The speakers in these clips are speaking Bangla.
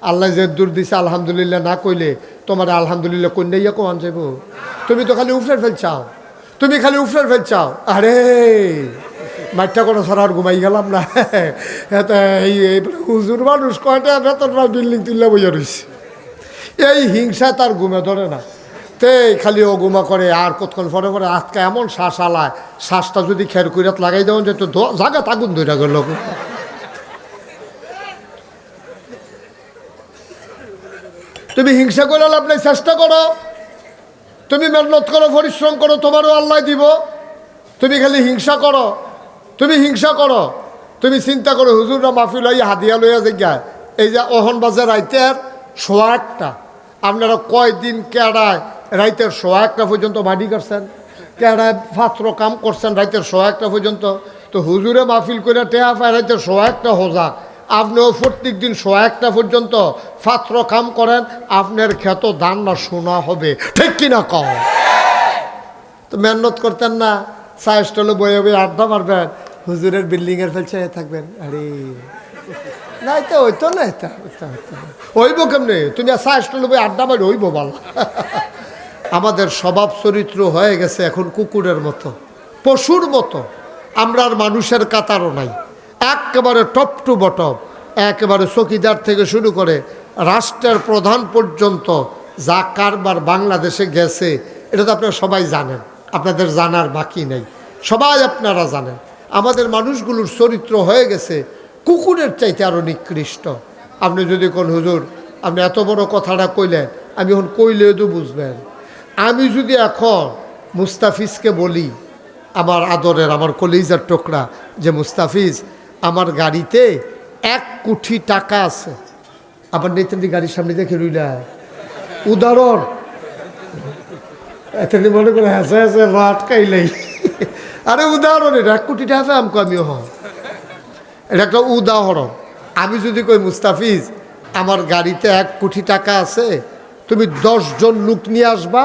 আল্লাহ যে দূর দিছে আলহামদুলিল্লাহ না কইলে তোমার আলহামদুলিল্লাহ কন্যাইয়া কোয়ান যাইব। তুমি তো খালি উফরে ফেলছাও, তুমি খালি উফরে ফেলছাও। আরে মাইটটা করে ছাড়া আর ঘুমাই গেলাম না। এই হুজুর মানুষ কয়টা বেতন বিল্ডিং তুললে বইয়া রয়েছে। এই হিংসা তার ঘুমে ধরে না, তে খালি ও ঘুমা করে। আর কতক্ষণ পরে পরে আজকে এমন শ্বাস আলায়, শ্বাসটা যদি খের কইরাত লাগাই দেওয়া যেত জাগা তাগুন ধরে গেল। তুমি হিংসা করে লাভ নাই, চেষ্টা করো, তুমি মেহনত করো, পরিশ্রম করো, তোমারও আল্লাহ দিব। তুমি খালি হিংসা করো, তুমি হিংসা করো, তুমি চিন্তা করো হুজুররা মাহফিল হইয়া হাদিয়া লইয়া জায়গায় এই যে অহন বাজার রাইতের 1:15, আপনারা কয়দিন কেডায় রাইতের 1:15 পর্যন্ত বাড়ি করছেন, কেডায় পাত্র কাম করছেন রাইতের 1:15 পর্যন্ত। তো হুজুরে মাহফিল করে টেহা পায় রাইতের 1:15 হোজা, আপনিও প্রত্যেক দিন 1:15 পর্যন্ত পাত্র কাম করেন, আপনার ক্ষেত ধান না শোনা হবে, ঠিক কিনা কম? তো মেহনত করতেন না, চা স্টলে বয়ে বয়ে আড্ডা মারবেন, হুজুরের বিল্ডিংয়ের ফেলছে থাকবেন। আরে না এটা হইতো না, এটা হইব কেমনে? তুমি চা স্টলে বয়ে আড্ডা মারি হইব বলা। আমাদের স্বভাব চরিত্র হয়ে গেছে এখন কুকুরের মতো, পশুর মতো। আমরা আর মানুষের কাতারও নাই, একেবারে টপ টু বটম, একেবারে চকিদার থেকে শুরু করে রাষ্ট্রের প্রধান পর্যন্ত যা কারবার বাংলাদেশে গেছে এটা তো আপনারা সবাই জানেন, আপনাদের জানার বাকি নেই, সবাই আপনারা জানেন। আমাদের মানুষগুলোর চরিত্র হয়ে গেছে কুকুরের চাইতে আরও নিকৃষ্ট। আপনি যদি কোন হুজুর আপনি এত বড় কথাটা কইলেন, আমি এখন কইলেও তো বুঝবেন। আমি যদি এখন মুস্তাফিজকে বলি, আমার আদরের আমার কলিজার টুকরা, যে মুস্তাফিজ আমার গাড়িতে 1 কোটি টাকা আছে, আবার নেতেন্দি গাড়ির সামনে দেখে রইলা উদাহরণ এত মনে করে হাসে হাসে আটকাইলেই। আরে উদাহরণ, এটা 1 কোটি টাকা আমকো আমিও হন, এটা একটা উদাহরণ। আমি যদি কই মুস্তাফিজ আমার গাড়িতে 1 কোটি টাকা আছে, তুমি 10 জন লোক নিয়ে আসবা,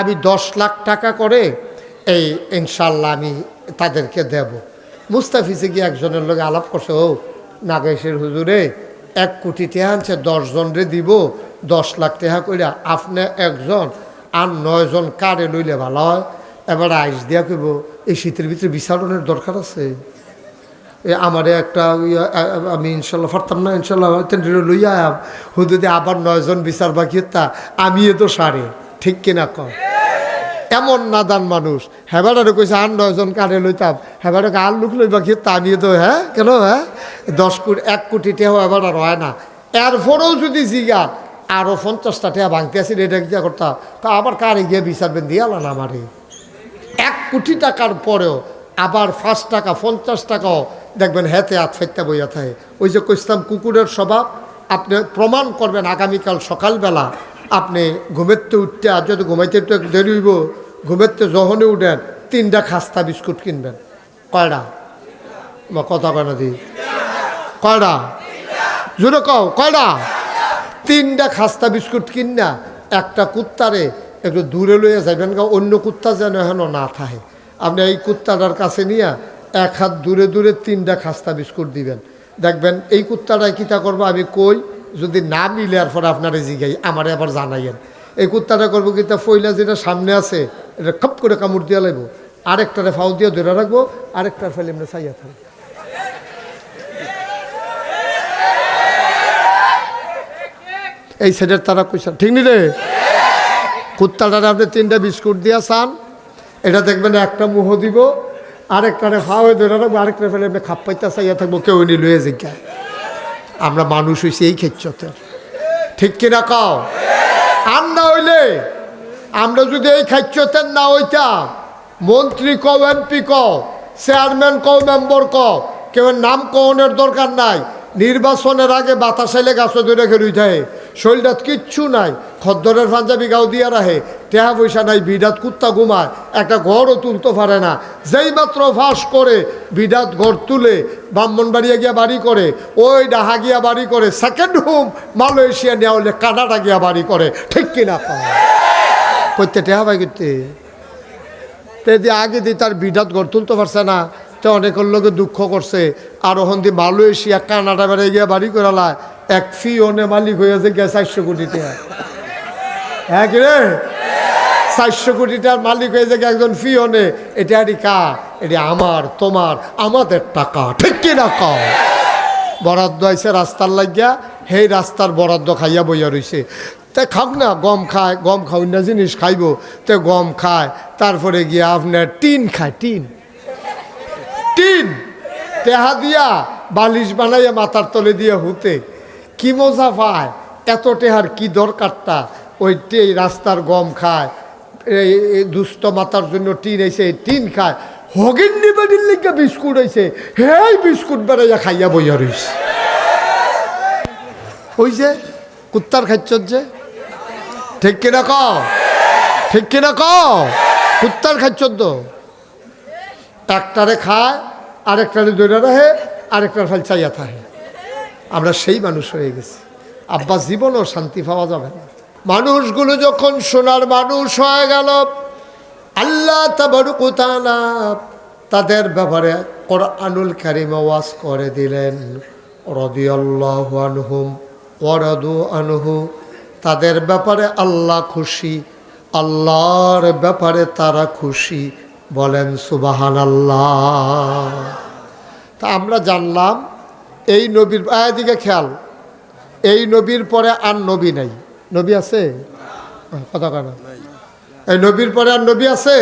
আমি 10 লাখ টাকা করে এই ইনশাল্লাহ আমি তাদেরকে দেব। মুস্তাফিজে গিয়ে একজনের লোক আলাপ করছে, ও নাগেশের হুজুরে 1 কোটি টাকা আনছে, 10 জনরে দিব 10 লাখ টাকা করে, আপনি একজন আর 9 জন কারে লইলে ভালো হয়। এবার আইস দিয়া কইব এই শীতের ভিতরে বিচারণের দরকার আছে, আমারে একটা আমি ইনশাল্লাহ পারতাম না, ইনশাল্লাহ লইয়া হুদুদে আবার 9 জন বিচার বাকি তা আমি তো সারে, ঠিক কিনা কম? এমন নাদান মানুষ। হেবারে কইছে আর 9 জন কারে লইতাম, হেবারে আর লোক লইবা কি তা নিয়ে তো হ্যাঁ কেন, হ্যাঁ 10 কোটি 1 কোটি টাকা এবার আর হয় না। এরপরেও যদি জিগা আরও 50টা টাকা ভাঙতে আসি, এটা কি করতাম, তা আবার কারে গিয়ে বিচারবেন দিয়ে আলান আমারে। 1 কোটি টাকার পরেও আবার 5 টাকা 50 টাকাও দেখবেন হেতে হাত ফেটতে বইয়া থাকে। ওই যে কইতাম কুকুরের স্বভাব, আপনি প্রমাণ করবেন আগামীকাল সকালবেলা আপনি ঘুমেতে উঠতে, আর যদি ঘুমাইতে একটু দেরি হইব, ঘুমেতে যখনই উঠেন 3টা খাস্তা বিস্কুট কিনবেন। কয়টা? বা কথা কেন দিই কয়টা? জোরে কও কয়টা? 3টা খাস্তা বিস্কুট কিনা একটা কুত্তারে একটু দূরে লইয়া যাবেন, অন্য কুত্তা যেন হেন না থাকে। আপনি এই কুত্তাটার কাছে নিয়ে 1 হাত দূরে দূরে 3টা খাস্তা বিস্কুট দিবেন, দেখবেন এই কুত্তাটাই কিতা করবো আমি কই, যদি না মিলে আর পরে আপনারা জিগাই আমারে আবার জানাইয়েন। এই কুত্তাটা করবো কিতা, ফইলা যেটা সামনে আছে এটা খপ করে কামড় দিয়া লাগবো, আরেকটারে ফাউ দিয়ে ধরে রাখবো, আরেকটার ফেলে এমনি চাইয়া থাকবো। এই সাইডের তারা কইসা ঠিক নি রে? কুত্তাটারে আপনি 3টা বিস্কুট দিয়া চান, এটা দেখবেন একটা মুহ দিব, আরেকটারে ফাওয়ে ধরে রাখবো, আরেকটা ফেলে এমনি খাপ পাইতে চাইয়া থাকবো, কেউ নি লয়ে জিজ্ঞায়। আমরা মানুষ হইছি এই খেচ্ছতের, ঠিক কিনা কও? আর না হইলে আমরা যদি এই খাচ্যতের না হইতাম, মন্ত্রী কও, এমপি কও, চেয়ারম্যান কও, মেম্বার কও, কেউ নাম কওনের দরকার নাই। নির্বাচনের আগে বাতাসাইলে গাছ ধরে খেলুই থাকে, শরীরটাত কিচ্ছু নাই, খদ্দরের পাঞ্জাবি গাও দিয়া রাখে, টেহা পয়সা নাই, বিডাত কুত্তা ঘুমায়, একটা ঘরও তুলতে পারে না। যেই মাত্র ফাঁস করে বিডাত ঘর তুলে ব্রাহ্মণবাড়িয়া গিয়া বাড়ি করে, ওই ডাহা গিয়া বাড়ি করে, সেকেন্ড হোম মালয়েশিয়া নেওয়া হলে কানাডা গিয়া বাড়ি করে, ঠিক কিনা করতে টেহা পাই করতে আগে দিয়ে তার বিডাত ঘর তুলতে পারছে না, তো অনেকের লোকে দুঃখ করছে। আর ওখান দিয়ে মালয়েশিয়া কানাডা বেড়ে গিয়া বাড়ি করালায়, এক ফিওনে মালিক হয়েছে গে 400 কোটি টাকা। হ্যাঁ কি রে, 400 কোটি টাকার মালিক হয়েছে একজন ফিওনে। এটা আর কার? এটা আমার, তোমার, আমাদের টাকা, ঠিক কিনা কও? বরাদ্দ আইছে রাস্তার লাগিয়া, সেই রাস্তার বরাদ্দ খাইয়া বইয়া রইছে। তে খাক না, গম খায়, গম খাও না জিনিস খাইব, তে গম খায়, তারপরে গিয়া আপনার টিন খায়, টিন টেহা দিয়া বালিশ বানাইয়া মাথার তলে দিয়ে হুতে কি মজা পায়। এত টেহার কি দরকারটা? ওই রাস্তার গম খায়, এই দুস্থ মাথার জন্য টিন আইছে, টিন খায়। হগিন নিবাডির লিখে বিস্কুট আইছে, হেই বিস্কুট বেড়াইয়া খাইয়া বইয়া রইছে। ওই যে কুত্তার খাচ্ছর যে, ঠিক কিনা ক, ঠিক কিনা ক, কুত্তার খাচ্ছর তো। একটারে খায়, আরেকটারে দৌড়া রাখে, আরেকটার ফাল চাইয়া থাকে। আমরা সেই মানুষ হয়ে গেছি। আব্বা জীবনও শান্তি পাওয়া যাবে না। মানুষগুলো যখন সোনার মানুষ হয়ে গেল, আল্লাহ তাবারক ওয়া তাআলা তাদের ব্যাপারে কোরআনুল কারীম ওয়াজ করে দিলেন, রাদিয়াল্লাহু আনহুম ওয়া রাদু আনহু। তাদের ব্যাপারে আল্লাহ খুশি, আল্লাহর ব্যাপারে তারা খুশি। বলেন সুবহানাল্লাহ। তা আমরা জানলাম এই নবীর দিকে খেয়াল, এই নবীর পরে আর নবী নাই। নবী আছে? কথা কেনা, এই নবীর পরে আর নবী আছে?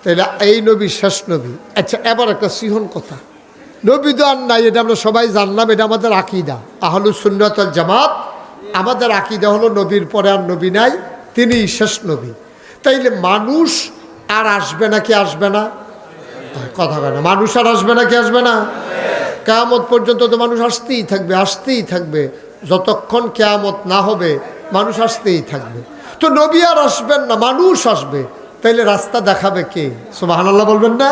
তাহলে এই নবী শেষ নবী। আচ্ছা, এবার একটা সিহন কথা, নবী তো আর নাই, এটা আমরা সবাই জানলাম। এটা আমাদের আকীদা, আহলুস সুন্নাত ওয়াল জামাত। আমাদের আকীদা হলো নবীর পরে আর নবী নাই, তিনিই শেষ নবী। তাইলে মানুষ আর আসবে নাকি আসবে না? কথা কেন, মানুষ আর আসবে নাকি আসবে না? কিয়ামত পর্যন্ত তো মানুষ আসতেই থাকবে, আসতেই থাকবে। যতক্ষণ কিয়ামত না হবে মানুষ আসতেই থাকবে। তো নবী আর আসবেন না, মানুষ আসবে। তাইলে রাস্তা দেখাবে কে? সুবহানাল্লাহ বলবেন না?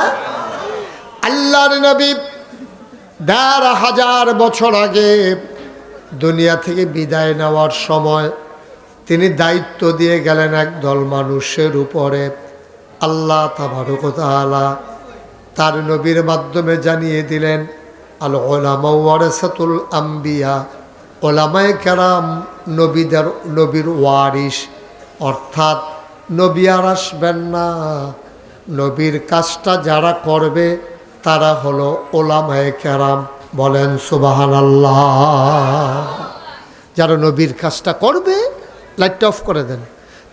আল্লাহর নবী ১৫০০ বছর আগে দুনিয়া থেকে বিদায় নেওয়ার সময় তিনি দায়িত্ব দিয়ে গেলেন একদল মানুষের উপরে। আল্লাহ তাবারক ওয়া তাআলা তার নবীর মাধ্যমে জানিয়ে দিলেন, আল উলামা ওয়ারাসাতুল আম্বিয়া, ওলামায়ে কেরাম নবীর ওয়ারিস। অর্থাৎ নবী আর আসবেন না, নবীর কাজটা যারা করবে তারা হলো ওলামায়ে কেরাম। বলেন সুবহানাল্লাহ। যারা নবীর কাজটা করবে, লাইটটা অফ করে দেন,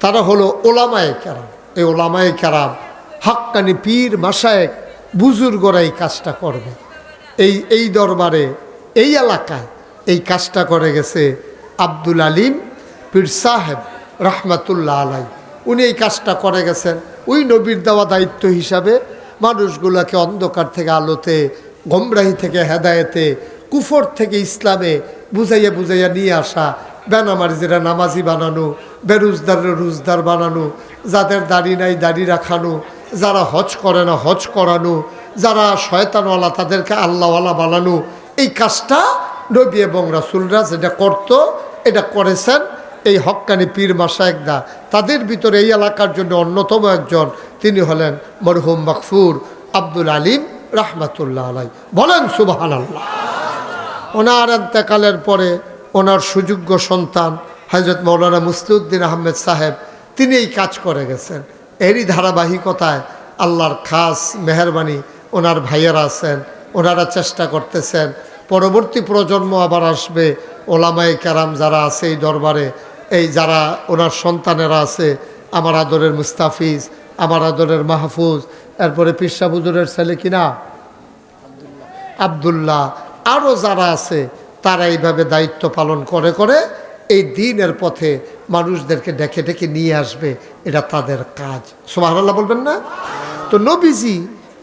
তারা হলো ওলামায়ে কেরাম। এই ওলামায়ে কেরাম হাক্কানি পীর মাশায়েখ বুজুর্গরা এই কাজটা করবে। এই দরবারে, এই এলাকায় এই কাজটা করে গেছে আব্দুল আলিম পীর সাহেব রহমাতুল্লাহ আলাই। উনি এই কাজটা করে গেছেন ওই নবীর দেওয়া দায়িত্ব হিসাবে মানুষগুলোকে অন্ধকার থেকে আলোতে, গোমরাহি থেকে হেদায়েতে, কুফর থেকে ইসলামে বুঝাইয়া বুঝাইয়া নিয়ে আসা। বেনামাজিরা নামাজি বানানো, বেরোজদারের রোজদার বানানো, যাদের দাড়ি নাই দাড়ি রাখানো, যারা হজ করে না হজ করানো, যারা শয়তানওয়ালা তাদেরকে আল্লাহওয়ালা বানানো। এই কাজটা নবী এবং রাসূলরা যেটা করতো, এটা করেছেন এই হক্কানি পীর মাশায়েখদা। তাদের ভিতরে এই এলাকার জন্য অন্যতম একজন তিনি হলেন মরহুম মাগফুর আব্দুল আলিম রহমাতুল্লাহ আলাই। বলেন সুবহানাল্লাহ। ওনার ইন্তেকালের পরে ওনার সুযোগ্য সন্তান হযরত মাওলানা মুসলিউদ্দিন আহমেদ সাহেব তিনি এই কাজ করে গেছেন। এরই ধারাবাহিকতায় আল্লাহর খাস মেহেরবানি, ওনার ভাইয়েরা আছেন, ওনারা চেষ্টা করতেছেন। পরবর্তী প্রজন্ম আবার আসবে, ওলামায়ে কেরাম যারা আছে এই দরবারে, এই যারা ওনার সন্তানেরা আছে, আমার আদরের মুস্তাফিজ, আমার আদরের মাহফুজ, এরপরে পিরসা হুজুরের ছেলে কিনা আব্দুল্লাহ, আরও যারা আছে, তারা এইভাবে দায়িত্ব পালন করে করে এই দ্বীনের পথে মানুষদেরকে ডেকে ডেকে নিয়ে আসবে। এটা তাদের কাজ। সুবহানাল্লাহ বলবেন না? তো নবীজি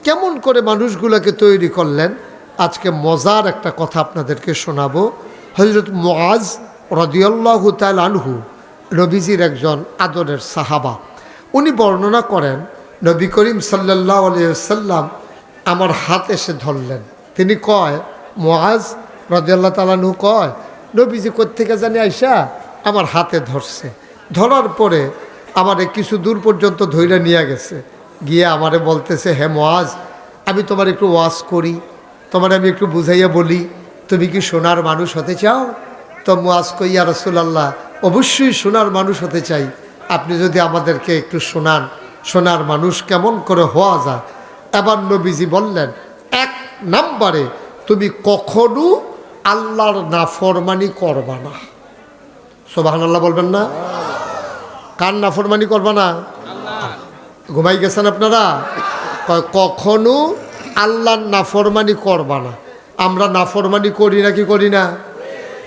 কেমন করে মানুষগুলোকে তৈরি করলেন, আজকে মজার একটা কথা আপনাদেরকে শোনাবো। হযরত মুআজ রাদিয়াল্লাহু তাআলা আনহু নবীজির একজন আদরের সাহাবা। উনি বর্ণনা করেন, নবী করিম সাল্লাল্লাহু আলাইহি ওয়াসাল্লাম আমার হাত এসে ধরলেন। তিনি কয়, মুআজ রাদিয়াল্লাহু তাআলা আনহু কয়, নবীজি কোত্থেকে জানি আইসা আমার হাতে ধরছে। ধরার পরে আমারে কিছু দূর পর্যন্ত ধইরা নিয়ে গেছে, গিয়ে আমারে বলতেছে, হে মুআজ, আমি তোমার একটু ওয়াজ করি, তোমার আমি একটু বুঝাইয়া বলি, তুমি কি সোনার মানুষ হতে চাও? তো মুআজ কই ইয়া রাসূলুল্লাহ অবশ্যই সোনার মানুষ হতে চাই, আপনি যদি আমাদেরকে একটু শোনান সোনার মানুষ কেমন করে হওয়া যায়। এবার নবীজি বললেন, 1 নম্বরে তুমি কখনো আল্লাহর নাফরমানি করবা না। সুবহানাল্লাহ বলবেন না? কার নাফরমানি করবা না? ঘুমাই গেছেন আপনারা? কখনো আল্লাহর নাফরমানি করবা না। আমরা নাফরমানি করি না কি করি না?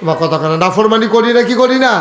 বা কথা কেন নাফরমানি করি না কি করি না?